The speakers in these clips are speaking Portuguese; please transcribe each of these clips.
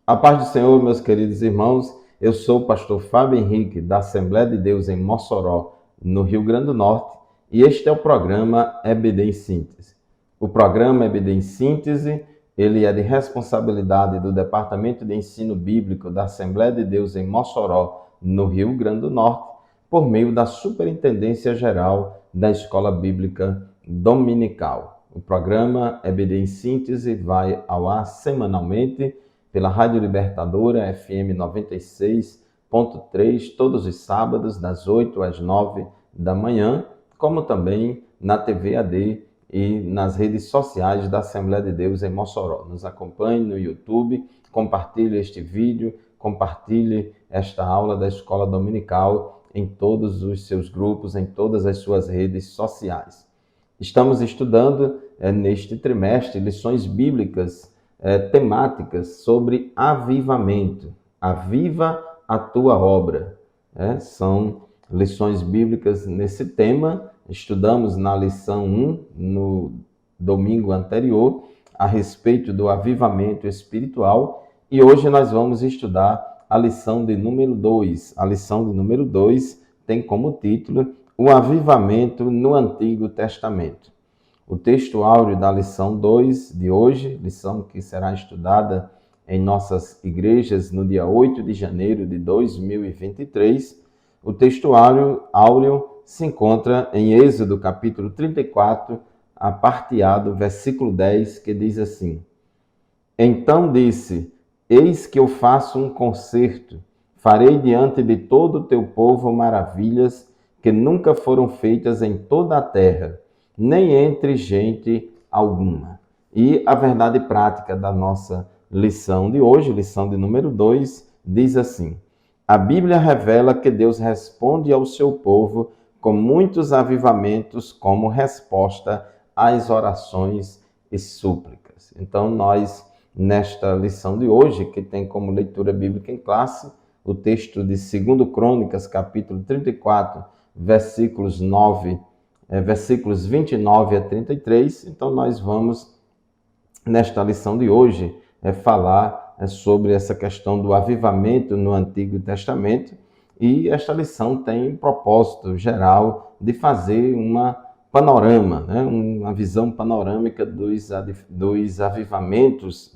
A paz do Senhor, meus queridos irmãos, eu sou o pastor Fábio Henrique, da Assembleia de Deus em Mossoró, no Rio Grande do Norte, e este é o programa EBD em Síntese. O programa EBD em Síntese, ele é de responsabilidade do Departamento de Ensino Bíblico da Assembleia de Deus em Mossoró, no Rio Grande do Norte, por meio da Superintendência Geral da Escola Bíblica Dominical. O programa EBD em Síntese vai ao ar semanalmente pela Rádio Libertadora FM 96.3, todos os sábados, das 8 às 9 da manhã, como também na TV AD e nas redes sociais da Assembleia de Deus em Mossoró. Nos acompanhe no YouTube, compartilhe este vídeo, compartilhe esta aula da Escola Dominical em todos os seus grupos, em todas as suas redes sociais. Estamos estudando neste trimestre lições bíblicas temáticas sobre avivamento. Aviva a tua obra. São lições bíblicas nesse tema. Estudamos na lição 1, no domingo anterior, a respeito do avivamento espiritual. E hoje nós vamos estudar a lição de número 2. A lição de número 2 tem como título O Avivamento no Antigo Testamento. O texto áureo da lição 2 de hoje, lição que será estudada em nossas igrejas no dia 8 de janeiro de 2023, o texto áureo se encontra em Êxodo capítulo 34, a parte A do versículo 10, que diz assim: Então disse, eis que eu faço um concerto, farei diante de todo o teu povo maravilhas que nunca foram feitas em toda a terra, nem entre gente alguma. E a verdade prática da nossa lição de hoje, lição de número 2, diz assim: a Bíblia revela que Deus responde ao seu povo com muitos avivamentos como resposta às orações e súplicas. Então nós, nesta lição de hoje, que tem como leitura bíblica em classe o texto de 2 Crônicas, capítulo 34, versículos 29 a 33. Então nós vamos, nesta lição de hoje, falar sobre essa questão do avivamento no Antigo Testamento, e esta lição tem o propósito geral de fazer uma panorama, uma visão panorâmica dos avivamentos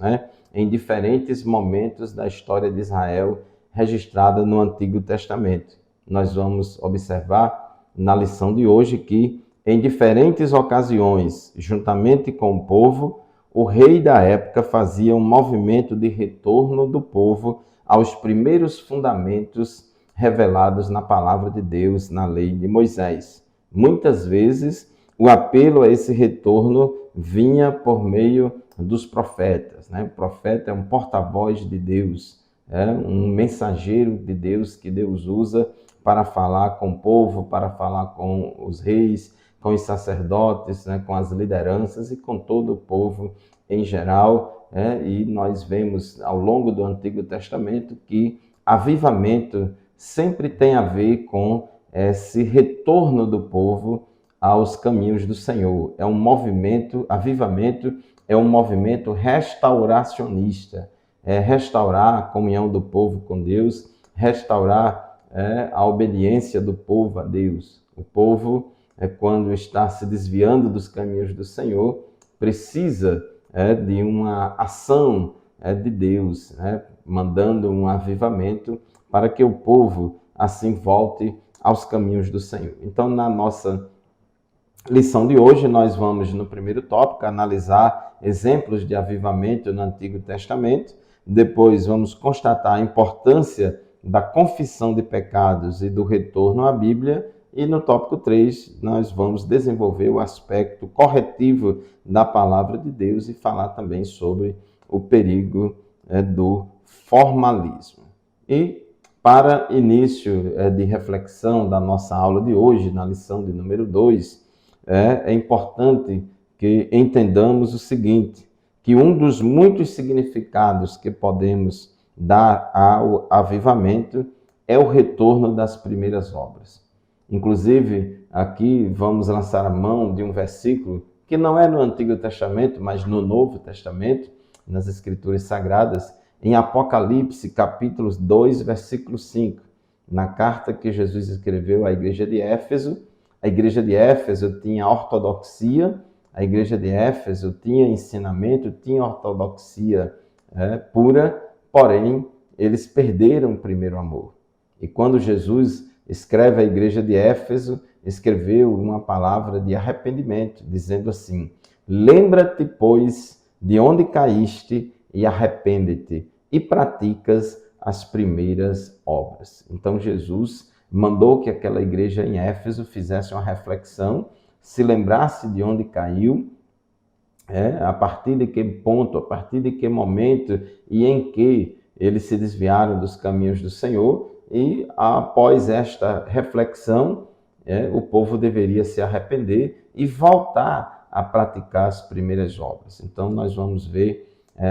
em diferentes momentos da história de Israel registrada no Antigo Testamento. Nós vamos observar na lição de hoje que, em diferentes ocasiões, juntamente com o povo, o rei da época fazia um movimento de retorno do povo aos primeiros fundamentos revelados na palavra de Deus, na lei de Moisés. Muitas vezes, o apelo a esse retorno vinha por meio dos profetas. O profeta é um porta-voz de Deus, um mensageiro de Deus que Deus usa para falar com o povo, para falar com os reis, com os sacerdotes, com as lideranças e com todo o povo em geral. E nós vemos ao longo do Antigo Testamento que avivamento sempre tem a ver com esse retorno do povo aos caminhos do Senhor. É um movimento, avivamento é um movimento restauracionista, restaurar a comunhão do povo com Deus, restaurar a obediência do povo a Deus. O povo, quando está se desviando dos caminhos do Senhor, precisa de uma ação de Deus, mandando um avivamento para que o povo assim volte aos caminhos do Senhor. Então, na nossa lição de hoje, nós vamos, no primeiro tópico, analisar exemplos de avivamento no Antigo Testamento. Depois, vamos constatar a importância da confissão de pecados e do retorno à Bíblia. E no tópico 3, nós vamos desenvolver o aspecto corretivo da palavra de Deus e falar também sobre o perigo do formalismo. E, para início de reflexão da nossa aula de hoje, na lição de número 2, é importante que entendamos o seguinte, que um dos muitos significados que podemos dar ao avivamento é o retorno das primeiras obras. Inclusive, aqui vamos lançar a mão de um versículo que não é no Antigo Testamento, mas no Novo Testamento, nas Escrituras Sagradas, em Apocalipse, capítulo 2, versículo 5, na carta que Jesus escreveu à igreja de Éfeso. A igreja de Éfeso tinha ortodoxia, a igreja de Éfeso tinha ensinamento, tinha ortodoxia pura, porém, eles perderam o primeiro amor. E quando Jesus escreve à igreja de Éfeso, escreveu uma palavra de arrependimento, dizendo assim: lembra-te, pois, de onde caíste e arrepende-te e praticas as primeiras obras. Então Jesus mandou que aquela igreja em Éfeso fizesse uma reflexão, se lembrasse de onde caiu, a partir de que ponto, a partir de que momento e em que eles se desviaram dos caminhos do Senhor, e após esta reflexão, o povo deveria se arrepender e voltar a praticar as primeiras obras. Então nós vamos ver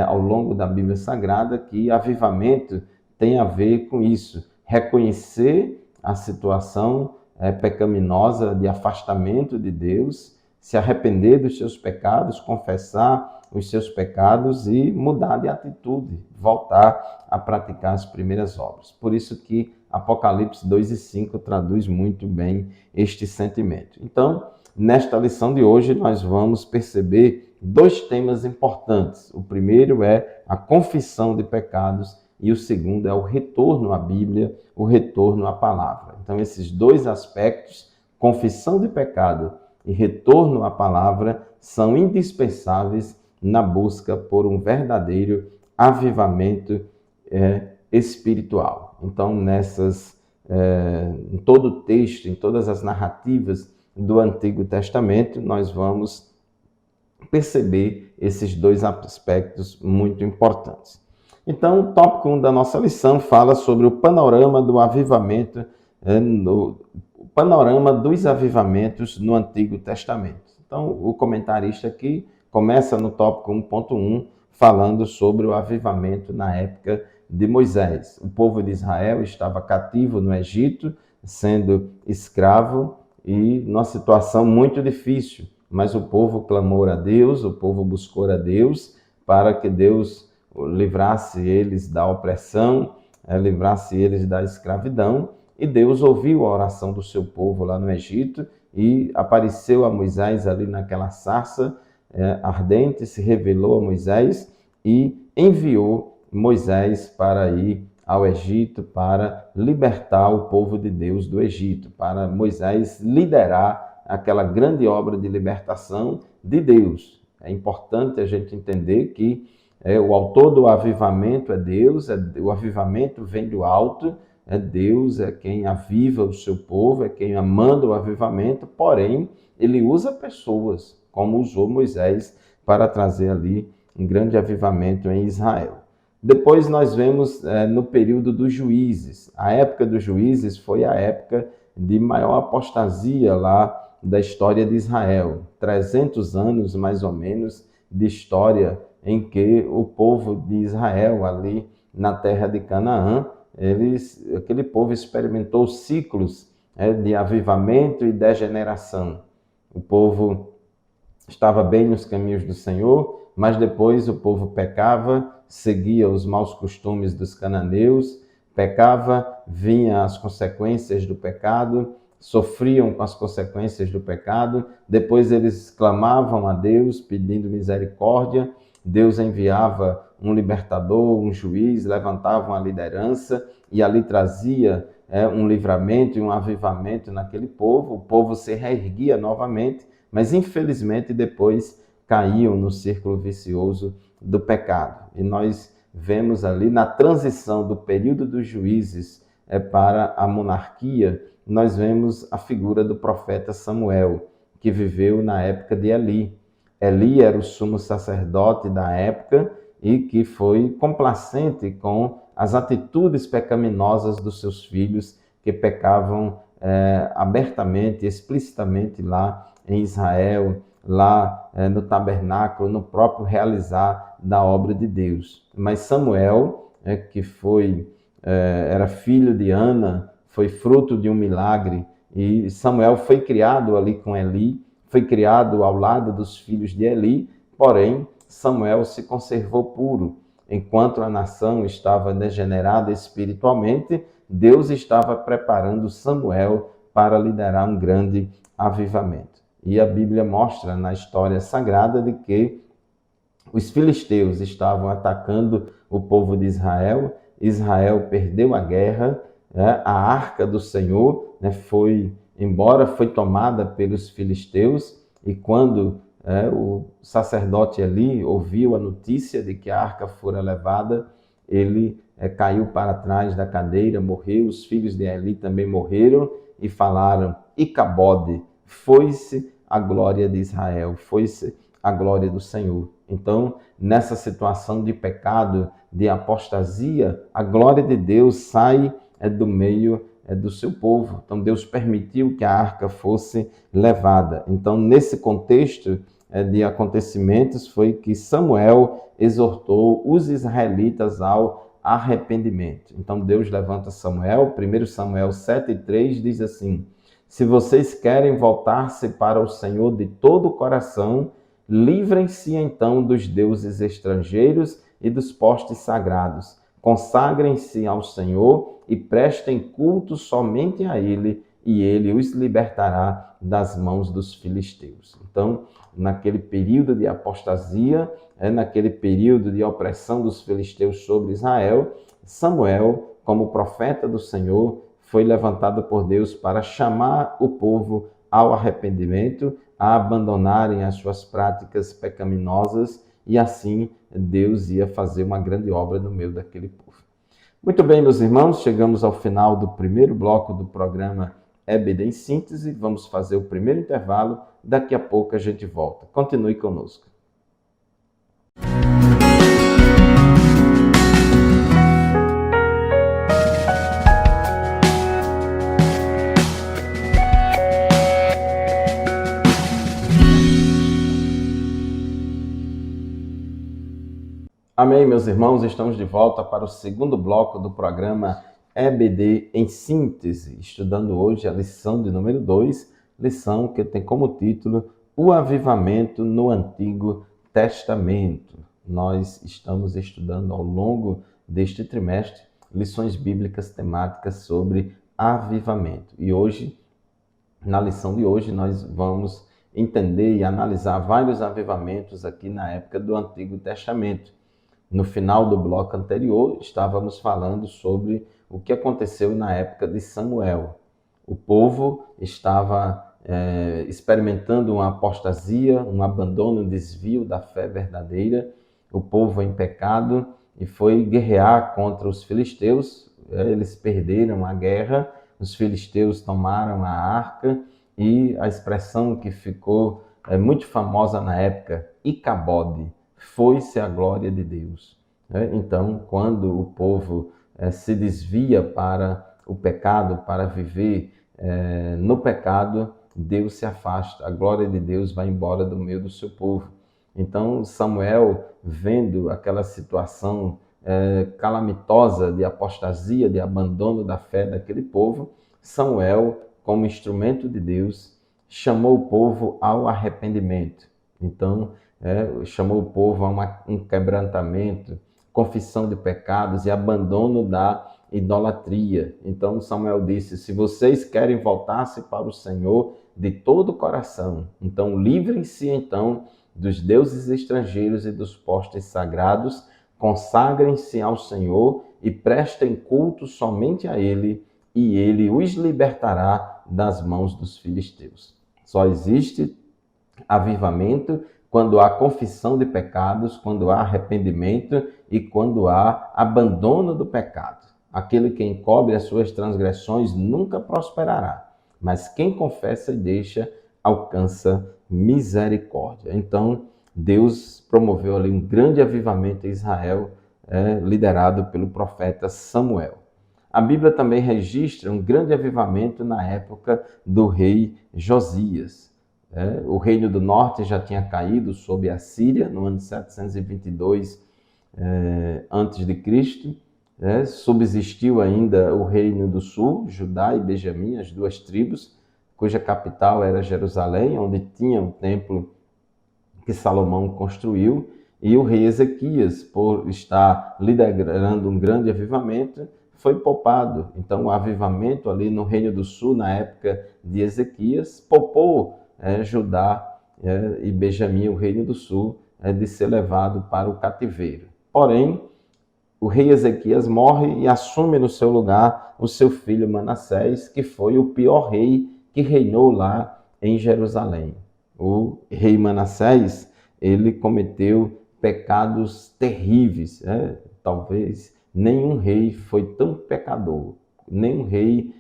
ao longo da Bíblia Sagrada que avivamento tem a ver com isso, reconhecer a situação pecaminosa de afastamento de Deus, se arrepender dos seus pecados, confessar os seus pecados e mudar de atitude, voltar a praticar as primeiras obras. Por isso que Apocalipse 2 e 5 traduz muito bem este sentimento. Então, nesta lição de hoje, nós vamos perceber dois temas importantes. O primeiro é a confissão de pecados e o segundo é o retorno à Bíblia, o retorno à palavra. Então, esses dois aspectos, confissão de pecado e retorno à palavra, são indispensáveis na busca por um verdadeiro avivamento espiritual. Então, em todo o texto, em todas as narrativas do Antigo Testamento, nós vamos perceber esses dois aspectos muito importantes. Então, o tópico 1 da nossa lição fala sobre o panorama do avivamento, o panorama dos avivamentos no Antigo Testamento. Então, o comentarista aqui começa no tópico 1.1, falando sobre o avivamento na época de Moisés. O povo de Israel estava cativo no Egito, sendo escravo e numa situação muito difícil. Mas o povo clamou a Deus, o povo buscou a Deus para que Deus livrasse eles da opressão, livrasse eles da escravidão. E Deus ouviu a oração do seu povo lá no Egito e apareceu a Moisés ali naquela sarça ardente, se revelou a Moisés e enviou Moisés para ir ao Egito para libertar o povo de Deus do Egito, para Moisés liderar aquela grande obra de libertação de Deus. É importante a gente entender que o autor do avivamento é Deus, o avivamento vem do alto, Deus é quem aviva o seu povo, é quem manda o avivamento, porém, ele usa pessoas, como usou Moisés, para trazer ali um grande avivamento em Israel. Depois nós vemos no período dos juízes. A época dos juízes foi a época de maior apostasia lá da história de Israel. 300 anos, mais ou menos, de história em que o povo de Israel, ali na terra de Canaã, aquele povo experimentou ciclos de avivamento e degeneração. O povo estava bem nos caminhos do Senhor, mas depois o povo pecava, seguia os maus costumes dos cananeus, pecava, vinha as consequências do pecado, sofriam com as consequências do pecado, depois eles clamavam a Deus pedindo misericórdia, Deus enviava um libertador, um juiz, levantava uma liderança e ali trazia um livramento e um avivamento naquele povo, o povo se reerguia novamente, mas infelizmente depois caíam no círculo vicioso do pecado. E nós vemos ali na transição do período dos juízes para a monarquia, nós vemos a figura do profeta Samuel, que viveu na época de Eli. Eli era o sumo sacerdote da época e que foi complacente com as atitudes pecaminosas dos seus filhos que pecavam abertamente, explicitamente lá em Israel, lá no tabernáculo, no próprio realizar da obra de Deus. Mas Samuel, que era filho de Ana, foi fruto de um milagre, e Samuel foi criado ali com Eli, foi criado ao lado dos filhos de Eli, porém Samuel se conservou puro. enquanto a nação estava degenerada espiritualmente, Deus estava preparando Samuel para liderar um grande avivamento. E a Bíblia mostra na história sagrada de que os filisteus estavam atacando o povo de Israel, Israel perdeu a guerra, a arca do Senhor foi tomada pelos filisteus, e quando o sacerdote Eli ouviu a notícia de que a arca fora levada, ele caiu para trás da cadeira, morreu, os filhos de Eli também morreram, e falaram: Icabode, foi-se a glória de Israel, foi-se a glória do Senhor. Então, nessa situação de pecado, de apostasia, a glória de Deus sai do meio do seu povo. Então, Deus permitiu que a arca fosse levada. Então, nesse contexto de acontecimentos, foi que Samuel exortou os israelitas ao arrependimento. Então, Deus levanta Samuel. 1 Samuel 7,3 diz assim: se vocês querem voltar-se para o Senhor de todo o coração, livrem-se então dos deuses estrangeiros e dos postes sagrados. Consagrem-se ao Senhor e prestem culto somente a Ele, e Ele os libertará das mãos dos filisteus. Então, naquele período de apostasia, naquele período de opressão dos filisteus sobre Israel, Samuel, como profeta do Senhor, foi levantado por Deus para chamar o povo ao arrependimento, a abandonarem as suas práticas pecaminosas, e assim Deus ia fazer uma grande obra no meio daquele povo. Muito bem, meus irmãos, chegamos ao final do primeiro bloco do programa EBD em Síntese. Vamos fazer o primeiro intervalo, daqui a pouco a gente volta. Continue conosco. Amém, meus irmãos, estamos de volta para o segundo bloco do programa EBD em Síntese, estudando hoje a lição de número 2, lição que tem como título O Avivamento no Antigo Testamento. Nós estamos estudando ao longo deste trimestre lições bíblicas temáticas sobre avivamento. E hoje, na lição de hoje, nós vamos entender e analisar vários avivamentos aqui na época do Antigo Testamento. No final do bloco anterior, estávamos falando sobre o que aconteceu na época de Samuel. O povo estava experimentando uma apostasia, um abandono, um desvio da fé verdadeira. O povo em pecado e foi guerrear contra os filisteus. Eles perderam a guerra, os filisteus tomaram a arca, e a expressão que ficou muito famosa na época, Icabode, foi-se a glória de Deus. Então, quando o povo se desvia para o pecado, para viver no pecado, Deus se afasta, a glória de Deus vai embora do meio do seu povo. Então, Samuel, vendo aquela situação calamitosa de apostasia, de abandono da fé daquele povo, Samuel, como instrumento de Deus, chamou o povo ao arrependimento. Então, chamou o povo a um quebrantamento, confissão de pecados e abandono da idolatria. Então Samuel disse: se vocês querem voltar-se para o Senhor de todo o coração, então livrem-se então dos deuses estrangeiros e dos postes sagrados, consagrem-se ao Senhor e prestem culto somente a Ele, e Ele os libertará das mãos dos filisteus. Só existe avivamento quando há confissão de pecados, quando há arrependimento e quando há abandono do pecado. Aquele que encobre as suas transgressões nunca prosperará, mas quem confessa e deixa alcança misericórdia. Então, Deus promoveu ali um grande avivamento em Israel, liderado pelo profeta Samuel. A Bíblia também registra um grande avivamento na época do rei Josias. O reino do norte já tinha caído sob a Síria no ano 722 a.C. Subsistiu ainda o reino do sul, Judá e Benjamim, as duas tribos, cuja capital era Jerusalém, onde tinha o templo que Salomão construiu. E o rei Ezequias, por estar liderando um grande avivamento, foi poupado. Então, o avivamento ali no Reino do Sul, na época de Ezequias, poupou Judá e Benjamim, o Reino do Sul, de ser levado para o cativeiro. Porém, o rei Ezequias morre e assume no seu lugar o seu filho Manassés, que foi o pior rei que reinou lá em Jerusalém. O rei Manassés, ele cometeu pecados terríveis, talvez nenhum rei foi tão pecador, nenhum rei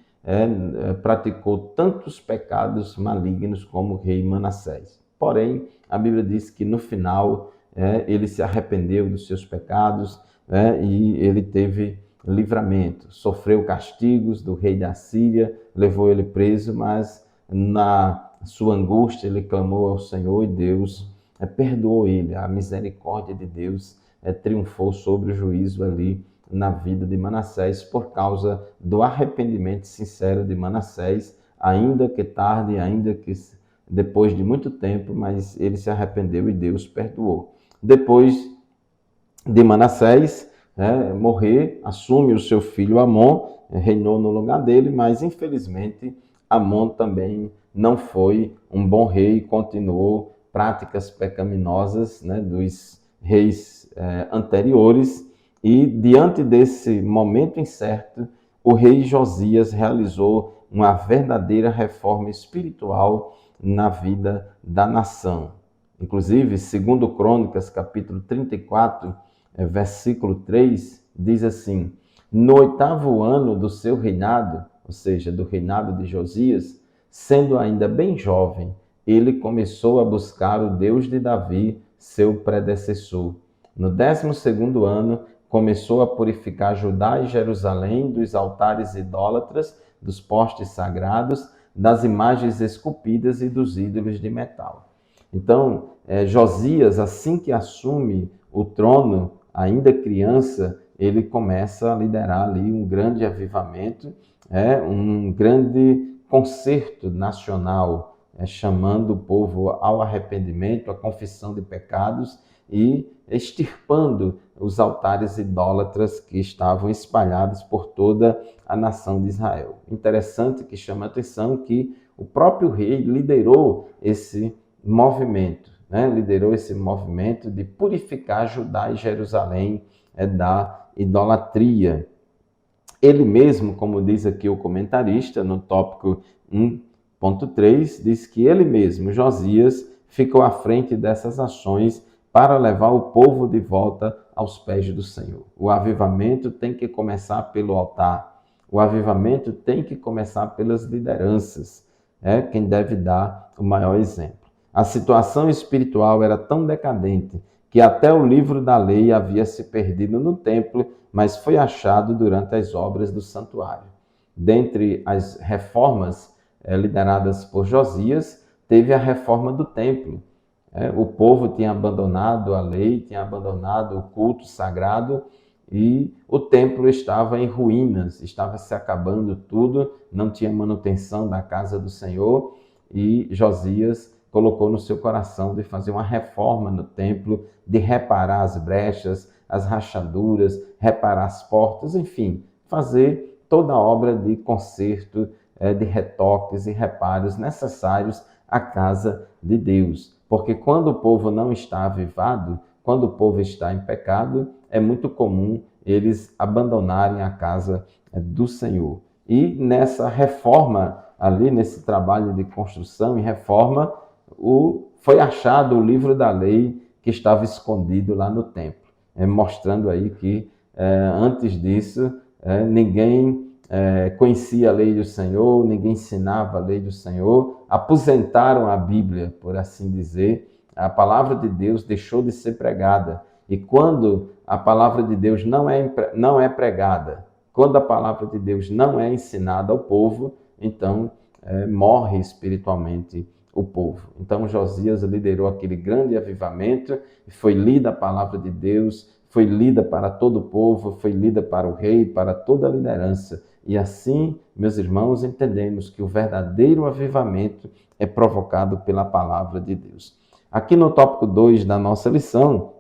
praticou tantos pecados malignos como o rei Manassés. Porém, a Bíblia diz que no final ele se arrependeu dos seus pecados, e ele teve livramento, sofreu castigos do rei da Síria, levou ele preso, mas na sua angústia ele clamou ao Senhor e Deus perdoou ele. A misericórdia de Deus triunfou sobre o juízo ali na vida de Manassés por causa do arrependimento sincero de Manassés, ainda que tarde, ainda que depois de muito tempo, mas ele se arrependeu e Deus perdoou. Depois de Manassés morrer, assume o seu filho Amon, reinou no lugar dele, mas infelizmente Amon também não foi um bom rei, continuou práticas pecaminosas dos reis anteriores, e diante desse momento incerto, o rei Josias realizou uma verdadeira reforma espiritual na vida da nação. Inclusive, segundo Crônicas, capítulo 34, versículo 3, diz assim: no 8º ano do seu reinado, ou seja, do reinado de Josias, sendo ainda bem jovem, ele começou a buscar o Deus de Davi, seu predecessor. No 12º ano, começou a purificar Judá e Jerusalém dos altares idólatras, dos postes sagrados, das imagens esculpidas e dos ídolos de metal. Então, Josias, assim que assume o trono, ainda criança, ele começa a liderar ali um grande avivamento, um grande concerto nacional, chamando o povo ao arrependimento, à confissão de pecados e extirpando os altares idólatras que estavam espalhados por toda a nação de Israel. Interessante que chama a atenção que o próprio rei liderou esse movimento, liderou esse movimento de purificar Judá e Jerusalém da idolatria. Ele mesmo, como diz aqui o comentarista, no tópico 1.3, diz que ele mesmo, Josias, ficou à frente dessas ações para levar o povo de volta aos pés do Senhor. O avivamento tem que começar pelo altar. O avivamento tem que começar pelas lideranças. É quem deve dar o maior exemplo. A situação espiritual era tão decadente que até o livro da lei havia se perdido no templo, mas foi achado durante as obras do santuário. Dentre as reformas lideradas por Josias, teve a reforma do templo. O povo tinha abandonado a lei, tinha abandonado o culto sagrado e o templo estava em ruínas, estava se acabando tudo, não tinha manutenção da casa do Senhor, e Josias colocou no seu coração de fazer uma reforma no templo, de reparar as brechas, as rachaduras, reparar as portas, enfim, fazer toda a obra de conserto, de retoques e reparos necessários à casa de Deus. Porque quando o povo não está avivado, quando o povo está em pecado, é muito comum eles abandonarem a casa do Senhor. E nessa reforma, ali nesse trabalho de construção e reforma, foi achado o livro da lei que estava escondido lá no templo, mostrando aí que antes disso ninguém conhecia a lei do Senhor, ninguém ensinava a lei do Senhor, aposentaram a Bíblia, por assim dizer, a palavra de Deus deixou de ser pregada. E quando a palavra de Deus não é pregada, quando a palavra de Deus não é ensinada ao povo, então morre espiritualmente o povo. Então Josias liderou aquele grande avivamento, foi lida a palavra de Deus, foi lida para todo o povo, foi lida para o rei, para toda a liderança. E assim, meus irmãos, entendemos que o verdadeiro avivamento é provocado pela palavra de Deus. Aqui no tópico 2 da nossa lição,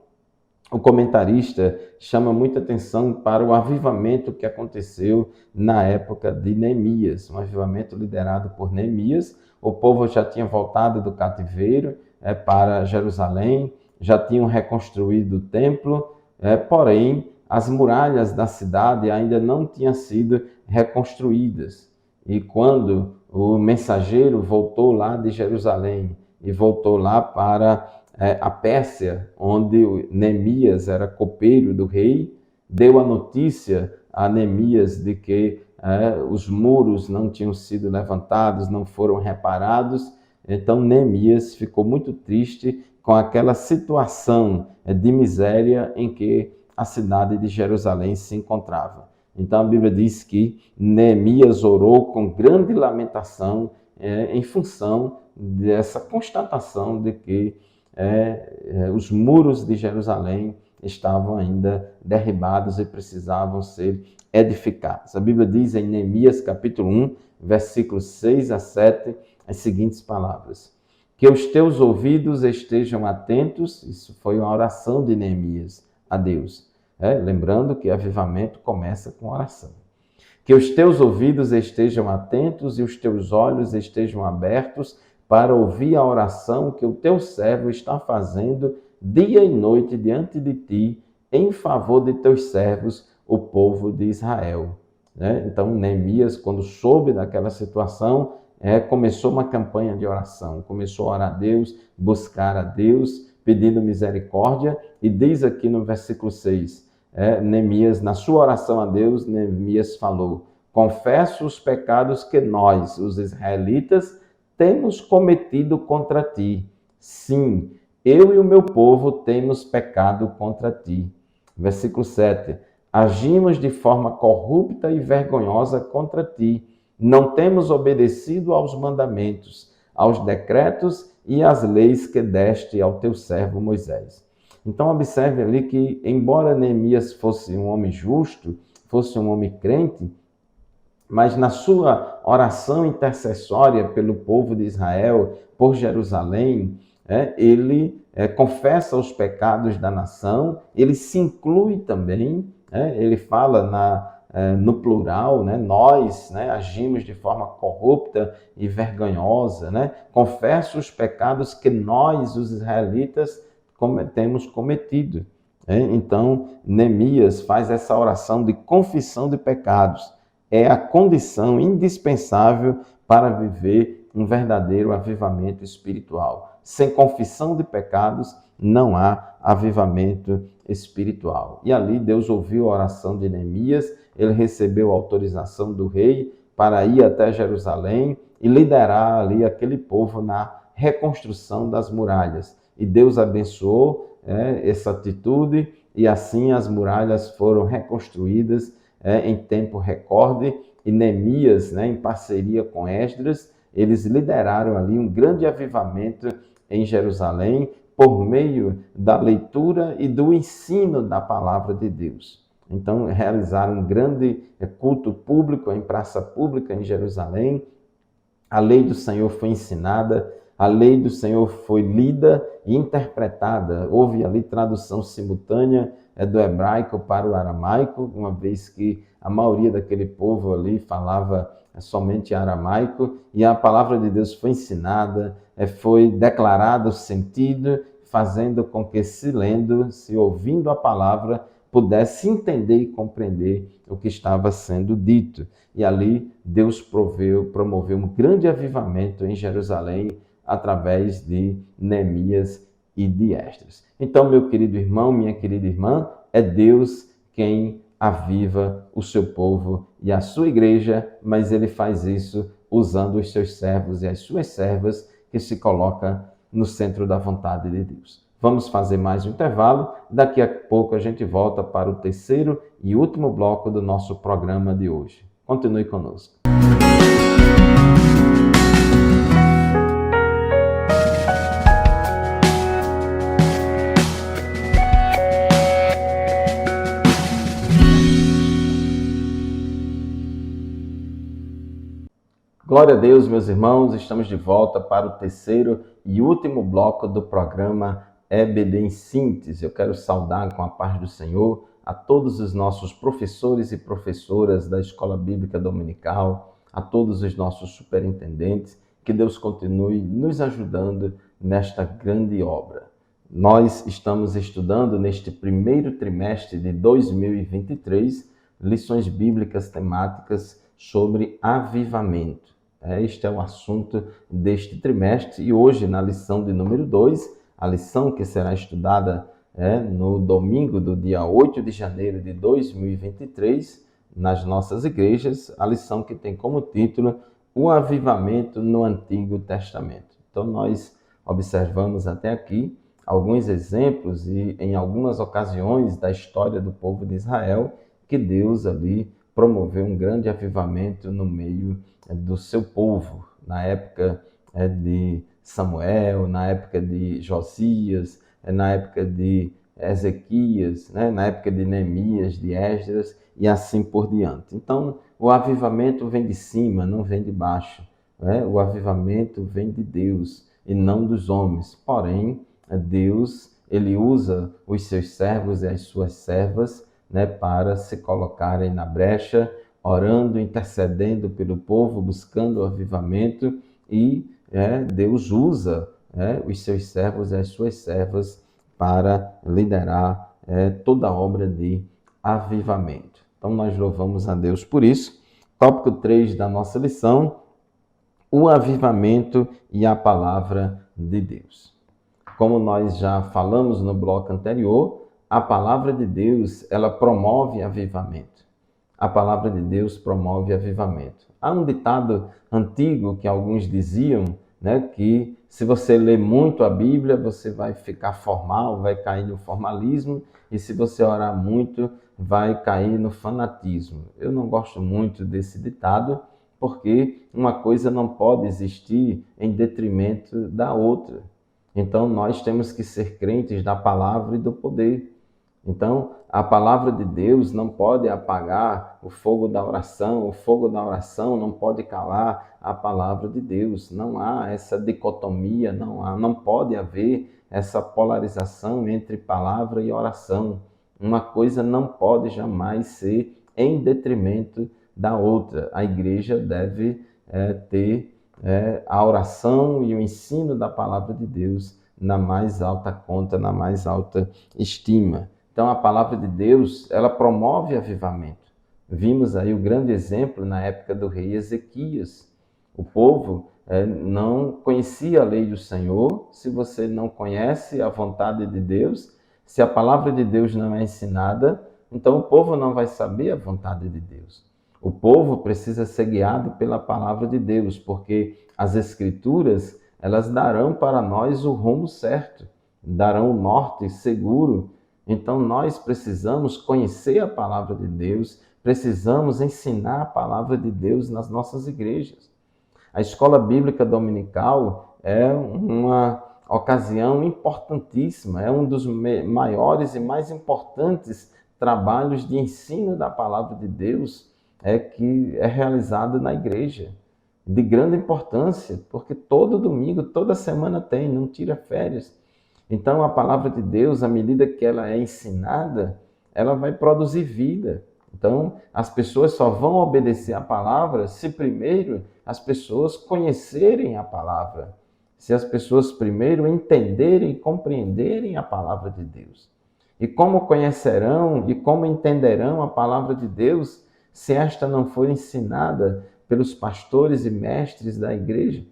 o comentarista chama muita atenção para o avivamento que aconteceu na época de Neemias, um avivamento liderado por Neemias. O povo já tinha voltado do cativeiro para Jerusalém, já tinham reconstruído o templo, porém as muralhas da cidade ainda não tinham sido reconstruídas. E quando o mensageiro voltou lá de Jerusalém e voltou lá para a Pérsia, onde Neemias era copeiro do rei, deu a notícia a Neemias de que os muros não tinham sido levantados, não foram reparados. Então Neemias ficou muito triste com aquela situação de miséria em que a cidade de Jerusalém se encontrava. Então a Bíblia diz que Neemias orou com grande lamentação em função dessa constatação de que os muros de Jerusalém estavam ainda derribados e precisavam ser edificados. A Bíblia diz em Neemias capítulo 1, versículos 6 a 7, as seguintes palavras: que os teus ouvidos estejam atentos, isso foi uma oração de Neemias a Deus, lembrando que avivamento começa com oração. Que os teus ouvidos estejam atentos e os teus olhos estejam abertos para ouvir a oração que o teu servo está fazendo dia e noite diante de ti, em favor de teus servos, o povo de Israel. Então, Neemias, quando soube daquela situação, começou uma campanha de oração, começou a orar a Deus, buscar a Deus, pedindo misericórdia, e diz aqui no versículo 6, Neemias, na sua oração a Deus, Neemias falou: confesso os pecados que nós, os israelitas, temos cometido contra ti. Sim, eu e o meu povo temos pecado contra ti. Versículo 7. Agimos de forma corrupta e vergonhosa contra ti. Não temos obedecido aos mandamentos, aos decretos e às leis que deste ao teu servo Moisés. Então observe ali que, embora Neemias fosse um homem justo, fosse um homem crente, mas na sua oração intercessória pelo povo de Israel, por Jerusalém, ele confessa os pecados da nação, ele se inclui também, ele fala no plural, nós agimos de forma corrupta e vergonhosa, confessa os pecados que nós, os israelitas, temos cometido. Então, Neemias faz essa oração de confissão de pecados. É a condição indispensável para viver um verdadeiro avivamento espiritual. Sem confissão de pecados, não há avivamento espiritual. E ali Deus ouviu a oração de Neemias, ele recebeu a autorização do rei para ir até Jerusalém e liderar ali aquele povo na reconstrução das muralhas. E Deus abençoou essa atitude, e assim as muralhas foram reconstruídas em tempo recorde, e Neemias, em parceria com Esdras, eles lideraram ali um grande avivamento em Jerusalém por meio da leitura e do ensino da palavra de Deus. Então, realizaram um grande culto público em praça pública em Jerusalém. A lei do Senhor foi ensinada, a lei do Senhor foi lida e interpretada. Houve ali tradução simultânea do hebraico para o aramaico, uma vez que a maioria daquele povo ali falava somente aramaico, e a palavra de Deus foi ensinada, foi declarado o sentido, fazendo com que, se lendo, se ouvindo a palavra, pudesse entender e compreender o que estava sendo dito. E ali Deus promoveu um grande avivamento em Jerusalém através de Neemias e de Esdras. Então, meu querido irmão, minha querida irmã, é Deus quem aviva o seu povo e a sua igreja, mas ele faz isso usando os seus servos e as suas servas, que se coloca no centro da vontade de Deus. Vamos fazer mais um intervalo. Daqui a pouco a gente volta para o terceiro e último bloco do nosso programa de hoje. Continue conosco. Glória a Deus, meus irmãos, estamos de volta para o terceiro e último bloco do programa EBD em síntese. Eu quero saudar com a paz do Senhor a todos os nossos professores e professoras da Escola Bíblica Dominical, a todos os nossos superintendentes, que Deus continue nos ajudando nesta grande obra. Nós estamos estudando neste primeiro trimestre de 2023 lições bíblicas temáticas sobre avivamento. Este é o assunto deste trimestre e hoje, na lição de número 2, a lição que será estudada no domingo do dia 8 de janeiro de 2023, nas nossas igrejas, a lição que tem como título O Avivamento no Antigo Testamento. Então, nós observamos até aqui alguns exemplos e em algumas ocasiões da história do povo de Israel que Deus ali promoveu um grande avivamento no meio do seu povo, na época de Samuel, na época de Josias, na época de Ezequias, na época de Neemias, de Esdras e assim por diante. Então, o avivamento vem de cima, não vem de baixo. O avivamento vem de Deus e não dos homens. Porém, Deus, ele usa os seus servos e as suas servas para se colocarem na brecha, orando, intercedendo pelo povo, buscando o avivamento e Deus usa os seus servos e as suas servas para liderar toda a obra de avivamento. Então, nós louvamos a Deus por isso. Tópico 3 da nossa lição, o avivamento e a palavra de Deus. Como nós já falamos no bloco anterior, a palavra de Deus, ela promove avivamento. A palavra de Deus promove avivamento. Há um ditado antigo que alguns diziam, que se você ler muito a Bíblia, você vai ficar formal, vai cair no formalismo, e se você orar muito, vai cair no fanatismo. Eu não gosto muito desse ditado, porque uma coisa não pode existir em detrimento da outra. Então, nós temos que ser crentes da palavra e do poder. Então, a palavra de Deus não pode apagar o fogo da oração não pode calar a palavra de Deus. Não há essa dicotomia, não pode haver essa polarização entre palavra e oração. Uma coisa não pode jamais ser em detrimento da outra. A igreja deve ter a oração e o ensino da palavra de Deus na mais alta conta, na mais alta estima. Então, a palavra de Deus, ela promove avivamento. Vimos aí o grande exemplo na época do rei Ezequias. O povo não conhecia a lei do Senhor. Se você não conhece a vontade de Deus, se a palavra de Deus não é ensinada, então o povo não vai saber a vontade de Deus. O povo precisa ser guiado pela palavra de Deus, porque as Escrituras, elas darão para nós o rumo certo, darão o norte seguro. Então nós precisamos conhecer a palavra de Deus, precisamos ensinar a palavra de Deus nas nossas igrejas. A Escola Bíblica Dominical é uma ocasião importantíssima, é um dos maiores e mais importantes trabalhos de ensino da palavra de Deus que é realizado na igreja, de grande importância, porque todo domingo, toda semana tem, não tira férias. Então, a palavra de Deus, à medida que ela é ensinada, ela vai produzir vida. Então, as pessoas só vão obedecer a palavra se primeiro as pessoas conhecerem a palavra, se as pessoas primeiro entenderem e compreenderem a palavra de Deus. E como conhecerão e como entenderão a palavra de Deus se esta não for ensinada pelos pastores e mestres da igreja?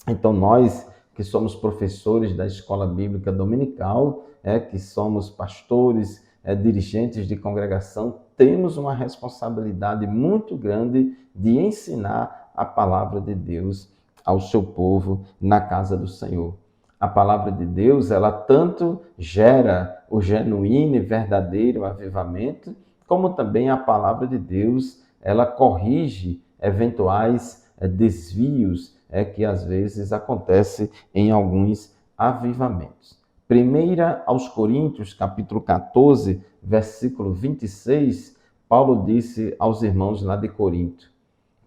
Então, nós que somos professores da Escola Bíblica Dominical, que somos pastores, dirigentes de congregação, temos uma responsabilidade muito grande de ensinar a palavra de Deus ao seu povo na casa do Senhor. A palavra de Deus, ela tanto gera o genuíno e verdadeiro avivamento, como também a palavra de Deus, ela corrige eventuais desvios que às vezes acontece em alguns avivamentos. 1 aos Coríntios, capítulo 14, versículo 26, Paulo disse aos irmãos lá de Corinto: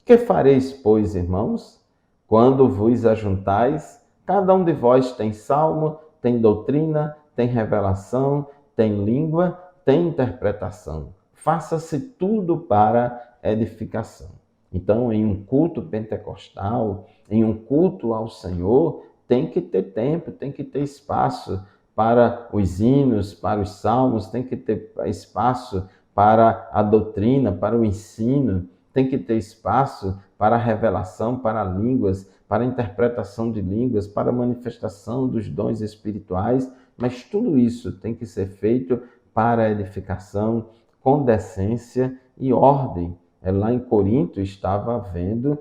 Que fareis, pois, irmãos, quando vos ajuntais? Cada um de vós tem salmo, tem doutrina, tem revelação, tem língua, tem interpretação. Faça-se tudo para edificação. Então, em um culto pentecostal, em um culto ao Senhor, tem que ter tempo, tem que ter espaço para os hinos, para os salmos, tem que ter espaço para a doutrina, para o ensino, tem que ter espaço para a revelação, para línguas, para a interpretação de línguas, para a manifestação dos dons espirituais, mas tudo isso tem que ser feito para a edificação, com decência e ordem. Lá em Corinto estava havendo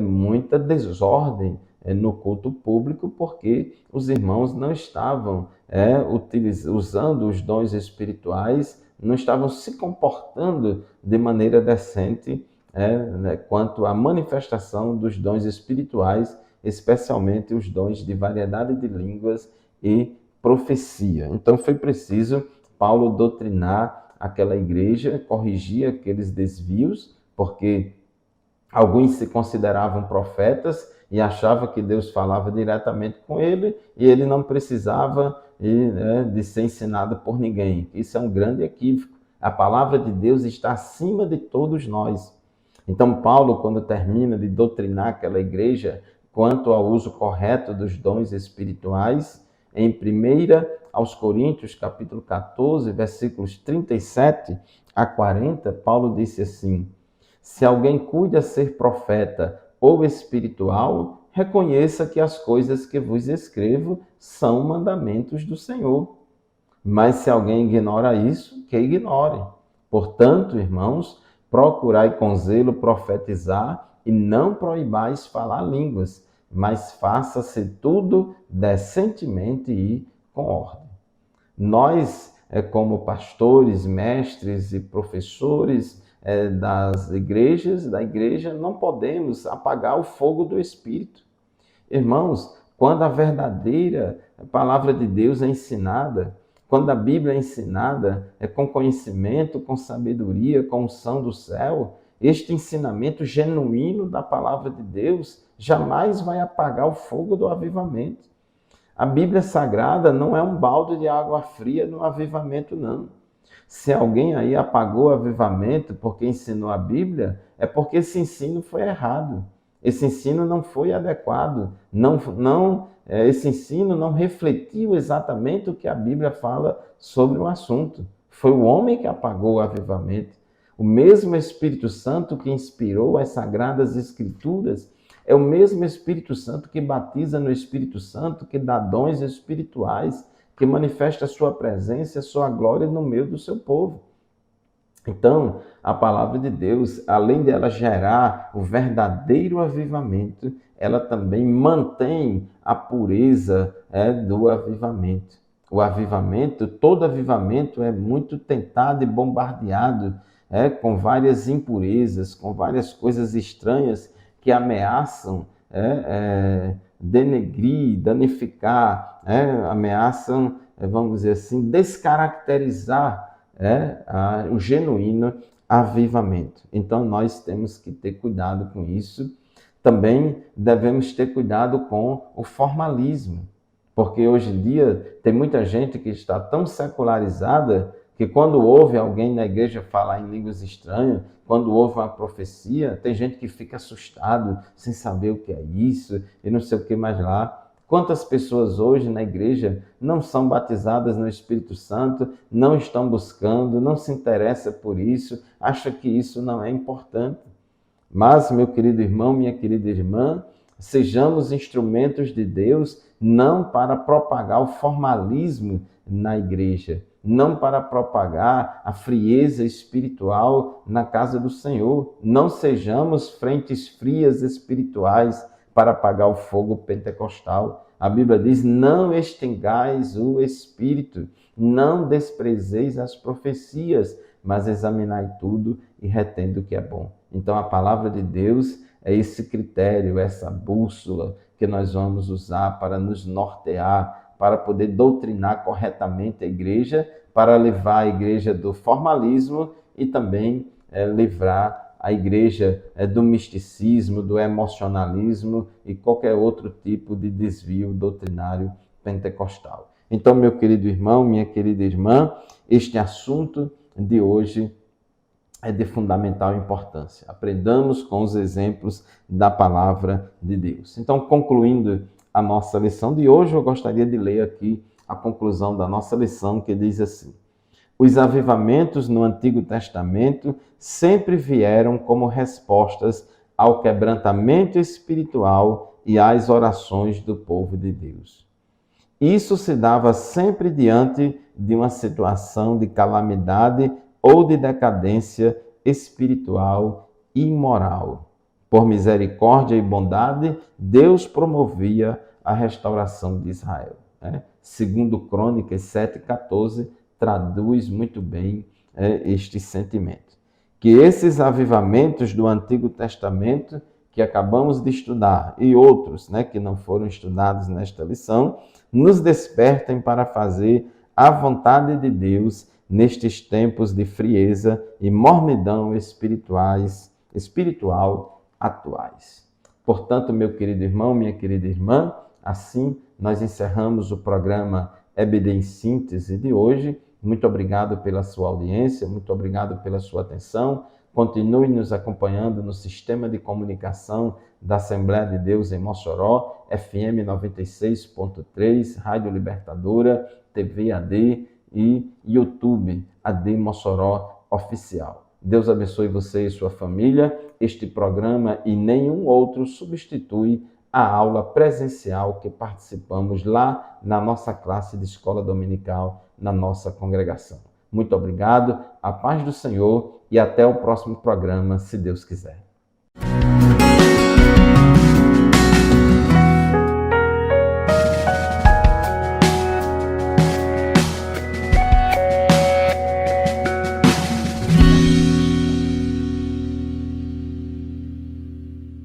muita desordem no culto público, porque os irmãos não estavam usando os dons espirituais, não estavam se comportando de maneira decente quanto à manifestação dos dons espirituais, especialmente os dons de variedade de línguas e profecia. Então foi preciso Paulo doutrinar aquela igreja, corrigir aqueles desvios, porque alguns se consideravam profetas e achavam que Deus falava diretamente com ele e ele não precisava de ser ensinado por ninguém. Isso é um grande equívoco. A palavra de Deus está acima de todos nós. Então, Paulo, quando termina de doutrinar aquela igreja quanto ao uso correto dos dons espirituais, em 1 aos Coríntios, capítulo 14, versículos 37 a 40, Paulo disse assim: se alguém cuida ser profeta ou espiritual, reconheça que as coisas que vos escrevo são mandamentos do Senhor. Mas se alguém ignora isso, que ignore. Portanto, irmãos, procurai com zelo profetizar e não proibais falar línguas, mas faça-se tudo decentemente e com ordem. Nós, como pastores, mestres e professores das igrejas, da igreja, não podemos apagar o fogo do Espírito. Irmãos, quando a verdadeira palavra de Deus é ensinada, quando a Bíblia é ensinada com conhecimento, com sabedoria, com unção do céu, este ensinamento genuíno da palavra de Deus jamais vai apagar o fogo do avivamento. A Bíblia Sagrada não é um balde de água fria no avivamento, não. Se alguém aí apagou o avivamento porque ensinou a Bíblia, é porque esse ensino foi errado. Esse ensino não foi adequado. Esse ensino não refletiu exatamente o que a Bíblia fala sobre o assunto. Foi o homem que apagou o avivamento. O mesmo Espírito Santo que inspirou as Sagradas Escrituras é o mesmo Espírito Santo que batiza no Espírito Santo, que dá dons espirituais, que manifesta a sua presença, a sua glória no meio do seu povo. Então, a palavra de Deus, além de ela gerar o verdadeiro avivamento, ela também mantém a pureza do avivamento. O avivamento, todo avivamento é muito tentado e bombardeado com várias impurezas, com várias coisas estranhas que ameaçam denegrir, danificar, ameaçam, vamos dizer assim, descaracterizar o genuíno avivamento. Então, nós temos que ter cuidado com isso. Também devemos ter cuidado com o formalismo, porque hoje em dia tem muita gente que está tão secularizada que quando ouve alguém na igreja falar em línguas estranhas, quando ouve uma profecia, tem gente que fica assustado, sem saber o que é isso e não sei o que mais lá. Quantas pessoas hoje na igreja não são batizadas no Espírito Santo, não estão buscando, não se interessam por isso, acham que isso não é importante. Mas, meu querido irmão, minha querida irmã, sejamos instrumentos de Deus não para propagar o formalismo na igreja, não para propagar a frieza espiritual na casa do Senhor. Não sejamos frentes frias espirituais para apagar o fogo pentecostal. A Bíblia diz: não extingais o Espírito, não desprezeis as profecias, mas examinai tudo e retendo o que é bom. Então a palavra de Deus é esse critério, essa bússola que nós vamos usar para nos nortear, para poder doutrinar corretamente a igreja, para levar a igreja do formalismo e também livrar a igreja do misticismo, do emocionalismo e qualquer outro tipo de desvio doutrinário pentecostal. Então, meu querido irmão, minha querida irmã, este assunto de hoje é de fundamental importância. Aprendamos com os exemplos da palavra de Deus. Então, concluindo a nossa lição de hoje, eu gostaria de ler aqui a conclusão da nossa lição, que diz assim: os avivamentos no Antigo Testamento sempre vieram como respostas ao quebrantamento espiritual e às orações do povo de Deus. Isso se dava sempre diante de uma situação de calamidade ou de decadência espiritual e moral. Por misericórdia e bondade, Deus promovia a restauração de Israel. Segundo Crônicas 7,14, traduz muito bem este sentimento. Que esses avivamentos do Antigo Testamento, que acabamos de estudar, e outros que não foram estudados nesta lição, nos despertem para fazer a vontade de Deus nestes tempos de frieza e mornidão espiritual atuais. Portanto, meu querido irmão, minha querida irmã, assim nós encerramos o programa EBD em Síntese de hoje. Muito obrigado pela sua audiência, muito obrigado pela sua atenção. Continue nos acompanhando no sistema de comunicação da Assembleia de Deus em Mossoró, FM 96.3, Rádio Libertadora, TV AD e YouTube AD Mossoró Oficial. Deus abençoe você e sua família. Este programa e nenhum outro substitui a aula presencial que participamos lá na nossa classe de escola dominical, na nossa congregação. Muito obrigado, a paz do Senhor e até o próximo programa, se Deus quiser.